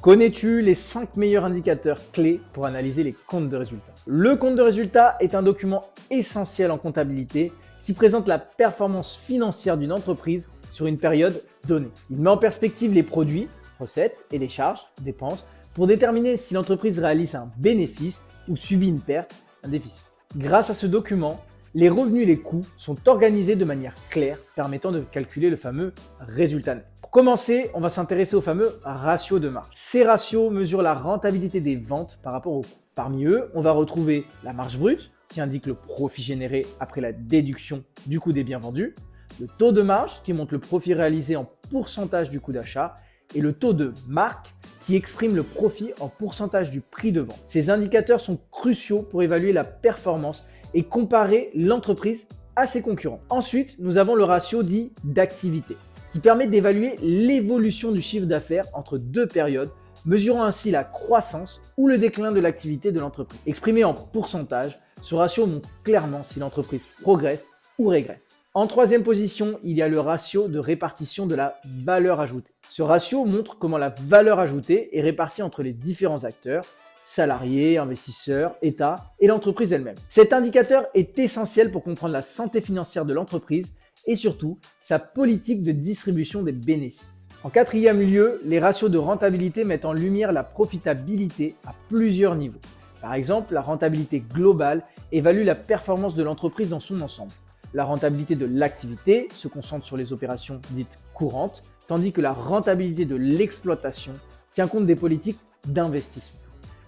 Connais-tu les 5 meilleurs indicateurs clés pour analyser les comptes de résultats? Le compte de résultat est un document essentiel en comptabilité qui présente la performance financière d'une entreprise sur une période donnée. Il met en perspective les produits, recettes et les charges, dépenses, pour déterminer si l'entreprise réalise un bénéfice ou subit une perte, un déficit. Grâce à ce document, les revenus et les coûts sont organisés de manière claire, permettant de calculer le fameux résultat net. Pour commencer, on va s'intéresser au fameux ratio de marge. Ces ratios mesurent la rentabilité des ventes par rapport aux coûts. Parmi eux, on va retrouver la marge brute, qui indique le profit généré après la déduction du coût des biens vendus, le taux de marge, qui montre le profit réalisé en pourcentage du coût d'achat, et le taux de marque, qui exprime le profit en pourcentage du prix de vente. Ces indicateurs sont cruciaux pour évaluer la performance et comparer l'entreprise à ses concurrents. Ensuite, nous avons le ratio dit d'activité, qui permet d'évaluer l'évolution du chiffre d'affaires entre deux périodes, mesurant ainsi la croissance ou le déclin de l'activité de l'entreprise. Exprimé en pourcentage, ce ratio montre clairement si l'entreprise progresse ou régresse. En troisième position, il y a le ratio de répartition de la valeur ajoutée. Ce ratio montre comment la valeur ajoutée est répartie entre les différents acteurs, salariés, investisseurs, État et l'entreprise elle-même. Cet indicateur est essentiel pour comprendre la santé financière de l'entreprise et surtout sa politique de distribution des bénéfices. En quatrième lieu, les ratios de rentabilité mettent en lumière la profitabilité à plusieurs niveaux. Par exemple, la rentabilité globale évalue la performance de l'entreprise dans son ensemble. La rentabilité de l'activité se concentre sur les opérations dites courantes, tandis que la rentabilité de l'exploitation tient compte des politiques d'investissement.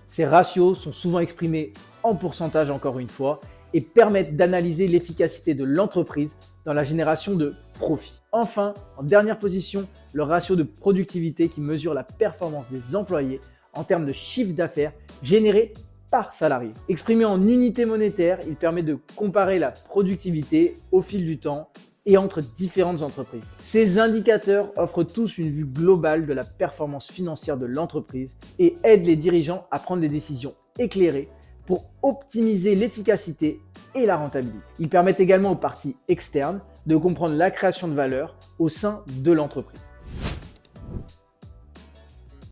Ces ratios sont souvent exprimés en pourcentage encore une fois et permettent d'analyser l'efficacité de l'entreprise dans la génération de profits. Enfin, en dernière position, le ratio de productivité qui mesure la performance des employés en termes de chiffre d'affaires généré par salarié. Exprimé en unités monétaires, il permet de comparer la productivité au fil du temps et entre différentes entreprises. Ces indicateurs offrent tous une vue globale de la performance financière de l'entreprise et aident les dirigeants à prendre des décisions éclairées pour optimiser l'efficacité et la rentabilité. Ils permettent également aux parties externes de comprendre la création de valeur au sein de l'entreprise.